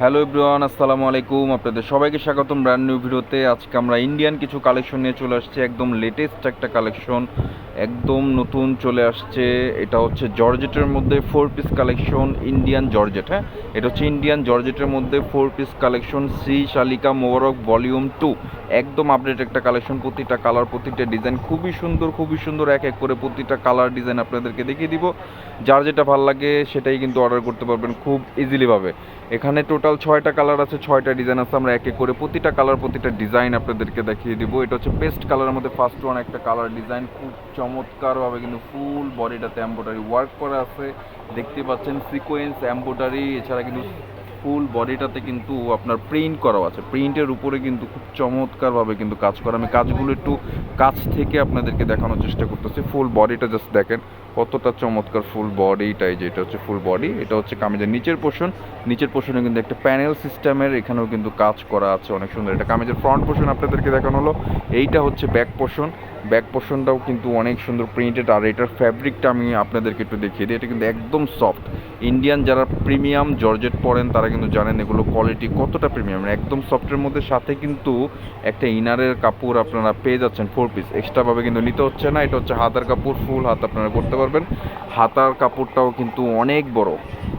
Hello everyone, আসসালামু আলাইকুম। আপনাদের সবাইকে স্বাগতম ব্র্যান্ড নিউ ভিডিওতে। আজকে আমরা ইন্ডিয়ান কিছু কালেকশন নিয়ে চলে আসছি, একদম লেটেস্ট একটা কালেকশন, একদম নতুন চলে আসছে। এটা হচ্ছে জর্জেটের মধ্যে 4 পিস কালেকশন, ইন্ডিয়ান জর্জেট। হ্যাঁ, এটা হচ্ছে ইন্ডিয়ান জর্জেটের মধ্যে 4 পিস কালেকশন, শ্রী শালিকা মোবারক ভলিউম 2। একদম আপডেট একটা কালেকশন, প্রতিটা কালার প্রতিটা ডিজাইন খুবই সুন্দর, খুবই সুন্দর। এক এক করে প্রতিটা কালার ডিজাইন আপনাদেরকে দেখিয়ে দিব। যার যেটা ভালো লাগে সেটাই কিন্তু অর্ডার করতে পারবেন খুব ইজিলিভাবে। এখানে টোটাল 6টা কালার আছে, 6টা ডিজাইন আছে। আমরা এক এক করে প্রতিটা কালার প্রতিটা ডিজাইন আপনাদেরকে দেখিয়ে দিব। এটা হচ্ছে পেস্ট কালারের মধ্যে ফার্স্ট ওয়ান একটা কালার ডিজাইন, খুব চমৎকারভাবে কিন্তু ফুল বডিটাতে এমব্রয়ডারি ওয়ার্ক করা আছে, দেখতে পাচ্ছেন সিকোয়েন্স এমব্রয়ডারি। এছাড়া কিন্তু ফুল বডিটাতে কিন্তু আপনার প্রিন্ট করাও আছে, প্রিন্টের উপরে কিন্তু খুব চমৎকারভাবে কিন্তু কাজ করা। আমি কাজগুলো একটু কাছ থেকে আপনাদেরকে দেখানোর চেষ্টা করতেছি। ফুল বডিটা জাস্ট দেখেন কতটা চমৎকার, ফুল বডিটাই যেটা হচ্ছে ফুল বডি। এটা হচ্ছে কামিজের নিচের পোর্শন, নিচের পোর্শনে কিন্তু একটা প্যানেল সিস্টেমের এখানেও কিন্তু কাজ করা আছে অনেক সুন্দর। এটা কামিজের ফ্রন্ট পোর্শন আপনাদেরকে দেখানো হলো। এইটা হচ্ছে ব্যাক পোর্শন, ব্যাক পোর্শনটাও কিন্তু অনেক সুন্দর প্রিন্টেড। আর এটার ফ্যাব্রিকটা আমি আপনাদেরকে একটু দেখিয়ে দিই। এটা কিন্তু একদম সফট। ইন্ডিয়ান যারা প্রিমিয়াম জর্জেট পরেন তারা কিন্তু জানেন এগুলো কোয়ালিটি কতটা প্রিমিয়াম। একদম সফটের মধ্যে সাথে কিন্তু একটা ইনারের কাপড় আপনারা পেয়ে যাচ্ছেন 4 পিস, এক্সট্রাভাবে কিন্তু নিতে হচ্ছে না। এটা হচ্ছে হাতার কাপড়, ফুল হাত আপনারা করতে পারবেন। হাতার কাপড়টাও কিন্তু অনেক বড়।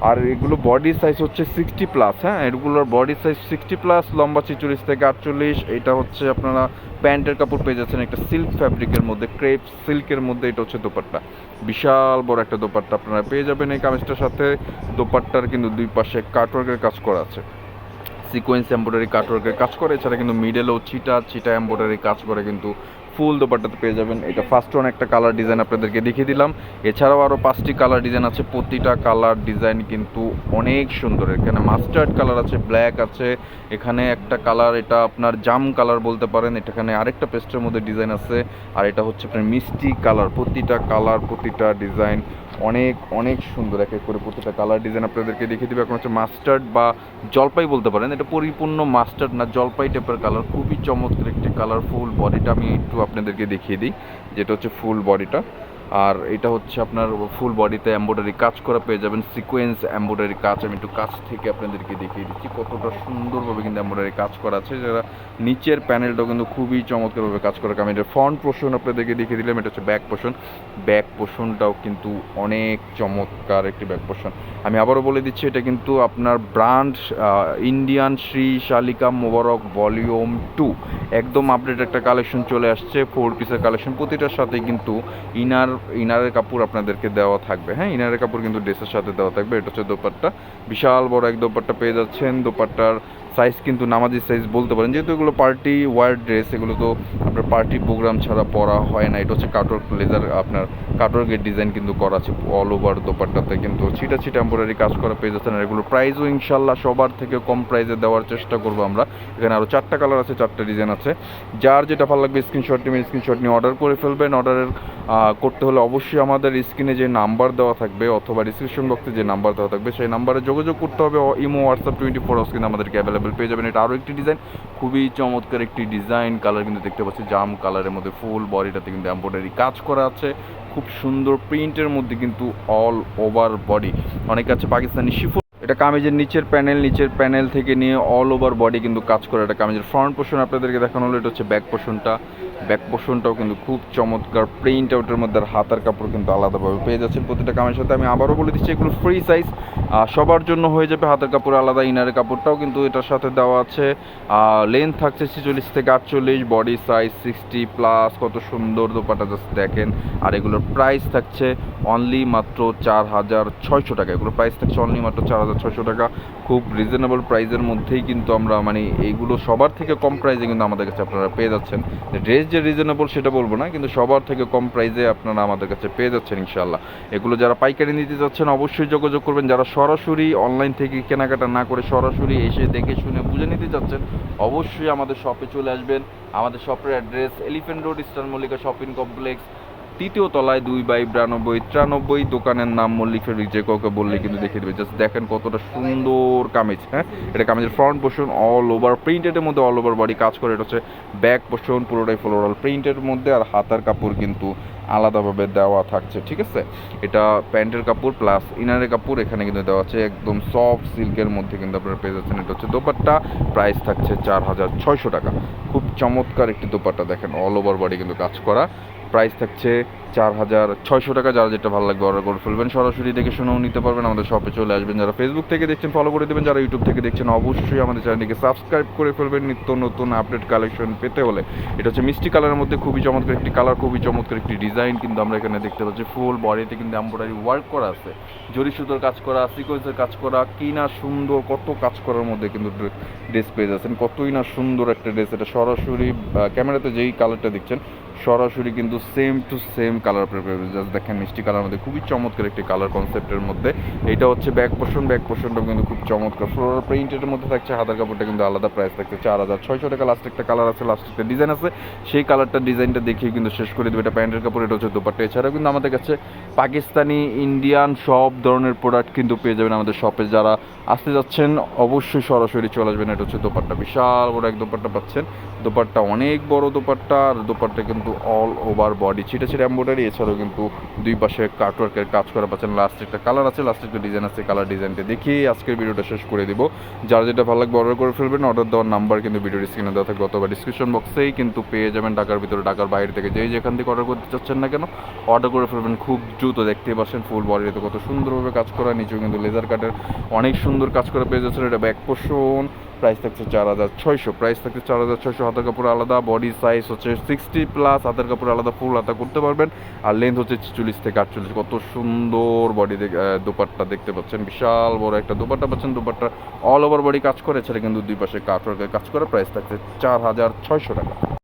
আর এগুলো বডি সাইজ হচ্ছে 60+। হ্যাঁ, এগুলোর বডি সাইজ 60+, লম্বা 46 থেকে 48। এটা হচ্ছে আপনারা প্যান্টের কাপড় পেয়ে যাচ্ছেন একটা সিল্ক ফ্যাব্রিকের মধ্যে, ক্রেপ সিল্কের মধ্যে। এটা হচ্ছে দোপাট্টা, বিশাল বড় একটা দোপাট্টা আপনারা পেয়ে যাবেন এই কামিজটার সাথে। দোপাট্টার কিন্তু দুই পাশে কাটওয়ার্কের কাজ করা আছে, সিকোয়েন্স এমব্রয়ডারি কাটওয়ার্কের কাজ করে। এছাড়া কিন্তু মিডেলেও চিটা চিটা এমব্রয়ডারি কাজ করে কিন্তু ফুল দোপাট্টাতে পেয়ে যাবেন। এটা ফার্স্ট ওয়ান একটা কালার ডিজাইন আপনাদেরকে দেখিয়ে দিলাম। এছাড়াও আরও 5টি কালার ডিজাইন আছে, প্রতিটা কালার ডিজাইন কিন্তু অনেক সুন্দর। এখানে মাস্টার্ড কালার আছে, ব্ল্যাক আছে, এখানে একটা কালার এটা আপনার জাম কালার বলতে পারেন। এখানে আরেকটা পেস্টের মধ্যে ডিজাইন আছে, আর এটা হচ্ছে আপনার মিষ্টি কালার। প্রতিটা কালার প্রতিটা ডিজাইন অনেক অনেক সুন্দর। এক এক করে প্রতিটা কালার ডিজাইন আপনাদেরকে দেখিয়ে দেবে। এখন হচ্ছে মাস্টার্ড বা জলপাই বলতে পারেন, এটা পরিপূর্ণ মাস্টার্ড না, জলপাই টাইপের কালার, খুবই চমৎকার একটি কালার। ফুল বডিটা আমি একটু আপনাদেরকে দেখিয়ে দিই, যেটা হচ্ছে ফুল বডিটা। আর এটা হচ্ছে আপনার ফুল বডিতে এমব্রয়ডারি কাজ করা পেয়ে যাবেন, সিকোয়েন্স এমব্রয়ডারি কাজ। আমি একটু কাছ থেকে আপনাদেরকে দেখিয়ে দিচ্ছি কতটা সুন্দরভাবে কিন্তু এমব্রয়ডারি কাজ করা আছে। যারা নিচের প্যানেলটাও কিন্তু খুবই চমৎকারভাবে কাজ করা। আমি এটা ফ্রন্ট পোর্শন আপনাদেরকে দেখিয়ে দিলাম। এটা হচ্ছে ব্যাক পোর্শন, ব্যাক পোর্শনটাও কিন্তু অনেক চমৎকার একটি ব্যাক পোর্শন। আমি আবারও বলে দিচ্ছি, এটা কিন্তু আপনার ব্র্যান্ড ইন্ডিয়ান শ্রী শালিকা মোবারক ভলিউম 2। একদম আপডেট একটা কালেকশন চলে আসছে, 4 পিসের কালেকশন। প্রতিটার সাথে কিন্তু ইনারের কাপড় আপনাদেরকে দেওয়া থাকবে। হ্যাঁ, ইনারের কাপড় কিন্তু ড্রেসের সাথে দেওয়া থাকবে। এটা হচ্ছে দোপাট্টা, বিশাল বড় এক দোপাট্টা পেয়ে যাচ্ছেন। দোপাট্টার সাইজ কিন্তু নামাজি সাইজ বলতে পারেন, যেহেতু এগুলো পার্টি ওয়ার ড্রেস, এগুলো তো আপনার পার্টি প্রোগ্রাম ছাড়া পরা হয় না। এটা হচ্ছে কাটওয়ার্ক লেজার, আপনার কাটওয়ার্কের ডিজাইন কিন্তু করা আছে অল ওভার দোপাট্টাতে, কিন্তু ছিটা ছিটা এমব্রয়ডারি কাজ করা পেয়ে যাচ্ছেন। আর এগুলো প্রাইসও ইনশাল্লাহ সবার থেকে কম প্রাইসে দেওয়ার চেষ্টা করবো আমরা। এখানে আরও 4টা কালার আছে, 4টা ডিজাইন আছে। যার যেটা ভালো লাগবে স্ক্রিনশট নেবেন, স্ক্রিনশট নিয়ে অর্ডার করে ফেলবেন। অর্ডারের করতে হলে অবশ্যই আমাদের স্ক্রিনে যে নাম্বার দেওয়া থাকবে অথবা ডিসক্রিপশন বক্সে যে নাম্বার দেওয়া থাকবে সেই নাম্বারে যোগাযোগ করতে হবে। ইমো, হোয়াটসঅ্যাপ 24 আওয়ার্স কিন্তু আমাদেরকে অ্যাভেলেবেল পেয়ে যাবেন। এটা আরও একটি ডিজাইন, খুবই চমৎকার একটি ডিজাইন। কালার কিন্তু দেখতে পাচ্ছি জাম কালারের মধ্যে, ফুল বডিটাতে কিন্তু এমব্রয়ডারি কাজ করা আছে, খুব সুন্দর প্রিন্টের মধ্যে কিন্তু অল ওভার বডি। অনেক আছে পাকিস্তানি শিফন। এটা কামিজের নিচের প্যানেল থেকে নিয়ে অল ওভার বডি কিন্তু কাজ করে। এটা কামিজের ফ্রন্ট পোর্শন আপনাদেরকে দেখানো হলো। এটা হচ্ছে ব্যাক পোর্শনটা, ব্যাক পোর্শনটাও কিন্তু খুব চমৎকার প্রিন্ট আউটের মধ্যে। আর হাতার কাপড় কিন্তু আলাদাভাবে পেয়ে যাচ্ছেন প্রতিটা কামিজের সাথে। আমি আবারও বলে দিচ্ছি, এগুলো ফ্রি সাইজ, সবার জন্য হয়ে যাবে। হাতের কাপড় আলাদা, ইনারের কাপড়টাও কিন্তু এটার সাথে দেওয়া আছে। লেন্থ থাকছে 46 থেকে 48, বডি সাইজ 60+। কত সুন্দর দোপাটা জাস্ট দেখেন। আর এগুলোর প্রাইস থাকছে অনলি মাত্র 4600 টাকা। এগুলোর প্রাইস থাকছে অনলি মাত্র 4600 টাকা। খুব রিজনেবল প্রাইসের মধ্যেই কিন্তু আমরা মানে এইগুলো সবার থেকে কম প্রাইসে কিন্তু আমাদের কাছে আপনারা পেয়ে যাচ্ছেন। ড্রেস যে রিজনেবল সেটা বলবো না, কিন্তু সবার থেকে কম প্রাইসে আপনারা আমাদের কাছে পেয়ে যাচ্ছেন ইনশাল্লাহ। এগুলো যারা পাইকারি নিতে যাচ্ছেন অবশ্যই যোগাযোগ করবেন। যারা সরাসরি অনলাইন থেকে কেনাকাটা না করে সরাসরি এসে দেখে শুনে বুঝে নিতে যাচ্ছেন অবশ্যই আমাদের শপে চলে আসবেন। আমাদের শপের address elephant road, eastern Mallika shopping complex, তৃতীয় তলায় 2/92 দোকানের নাম মল্লিক ফেব্রিক, যে কাউকে বললে কিন্তু দেখিয়ে দেবে। জাস্ট দেখেন কতটা সুন্দর কামিজ। হ্যাঁ, এটা কামিজের ফ্রন্ট পোর্শন অল ওভার প্রিন্টেডের মধ্যে অল ওভার বডি কাজ করে। এটা হচ্ছে ব্যাক পোর্শন পুরোটাই ফ্লোরাল প্রিন্টের মধ্যে, আর হাতার কাপড় কিন্তু আলাদাভাবে দেওয়া থাকছে। ঠিক আছে, এটা প্যান্টের কাপড় প্লাস ইনারের কাপড় এখানে কিন্তু দেওয়া আছে, একদম সফট সিল্কের মধ্যে কিন্তু আপনারা পেয়ে যাচ্ছেন। এটা হচ্ছে দোপাট্টা, প্রাইস থাকছে 4,600 টাকা। খুব চমৎকার একটি দোপাট্টা, দেখেন অল ওভার বডি কিন্তু কাজ করা, প্রাইস থাকছে 4,600 টাকা। যারা যেটা ভালো লাগবে অর্ডার করে ফেলবেন, সরাসরি দেখে শুনেও নিতে পারবেন, আমাদের শপে চলে আসবেন। যারা ফেসবুক থেকে দেখছেন ফলো করে দেবেন, যারা ইউটিউব থেকে দেখছেন অবশ্যই আমাদের চ্যানেলটিকে সাবস্ক্রাইব করে ফেলবেন নিত্য নতুন আপডেট কালেকশন পেতে হলে। এটা হচ্ছে মিষ্টি কালারের মধ্যে খুবই চমৎকার একটি কালার, খুবই চমৎকার একটি ডিজাইন কিন্তু আমরা এখানে দেখতে পাচ্ছি। ফুল বডিতে কিন্তু এমব্রয়ডারি ওয়ার্ক করা আছে, জরি সুতোর কাজ করা, সিকোয়েন্সের কাজ করা, কি না সুন্দর, কত কাজ করার মধ্যে কিন্তু ড্রেস পেয়ে যাচ্ছেন। কতই না সুন্দর একটা ড্রেস। এটা সরাসরি ক্যামেরাতে যেই কালারটা দেখছেন সরাসরি কিন্তু সেম টু সেম কালার পেয়ে জাস্ট দেখেন মিষ্টি কালার মধ্যে খুবই চমৎকার একটি কালার কনসেপ্টের মধ্যে। এটা হচ্ছে ব্যাক পোর্শনটাও কিন্তু খুব চমৎকার ফ্লোরাল প্রিন্টের মধ্যে থাকছে। হাতার কাপড়টা কিন্তু আলাদা, প্রাইস থাকছে 4,600 টাকা। লাস্ট একটা কালার আছে, লাস্ট একটা ডিজাইন আছে, সেই কালারটা ডিজাইনটা দেখিয়ে কিন্তু শেষ করে দেবে। এটা প্যান্টের কাপড়, এটা হচ্ছে দোপাট্টা। এছাড়াও কিন্তু আমাদের কাছে পাকিস্তানি, ইন্ডিয়ান সব ধরনের প্রোডাক্ট কিন্তু পেয়ে যাবেন আমাদের শপে। যারা আসতে যাচ্ছেন অবশ্যই সরাসরি চলে আসবেন। এটা হচ্ছে দোপাট্টা, বিশাল বড় এক দোপাট্টা পাচ্ছেন। দোপাট্টা অনেক বড় দোপাট্টা, আর দোপাট্টা কিন্তু অল ওভার বডি ছিটে এমব্রয়ডারি, এছাড়াও কিন্তু দুই পাশে কাটওয়ার্কের কাজ করা পাচ্ছেন। লাস্ট একটা কালার আছে, লাস্ট একটা ডিজাইন আছে, কালার ডিজাইনটা দেখিয়ে আজকের ভিডিওটা শেষ করে দিব। যার যেটা ভালো লাগবে অর্ডার করে ফেলবেন। অর্ডার দেওয়ার নাম্বার কিন্তু ভিডিওর স্ক্রিনে দেওয়া থাকবে অথবা ডিসক্রিপশন বক্সেই কিন্তু পেয়ে যাবেন। ঢাকার ভিতরে, ঢাকার বাইরে থেকে যেখান থেকে অর্ডার করতে চাচ্ছেন না কেন অর্ডার করে ফেলবেন খুব দ্রুত। দেখতেই পাচ্ছেন ফুল বডিতে কত সুন্দরভাবে কাজ করা, নিচেও কিন্তু লেজার কাটের অনেক সুন্দর কাজ করা পেয়ে যাচ্ছেন। এটা ব্যাক পোর্শন, প্রাইস থাকছে 4,600, প্রাইস থাকছে 4,600। হাতের কাপড় আলাদা, বডি সাইজ হচ্ছে 60+, হাতের কাপড় আলাদা, ফুল হাতা করতে পারবেন, আর লেন্থ হচ্ছে 46 থেকে 48। কত সুন্দর বডি দোপাট্টা দেখতে পাচ্ছেন, বিশাল বড় একটা দোপাট্টা পাচ্ছেন। দোপাট্টা অল ওভার বডি কাজ করে, এছাড়া কিন্তু দুই পাশে কাটওয়ার্কের কাজ করা, প্রাইস থাকছে 4,600 টাকা।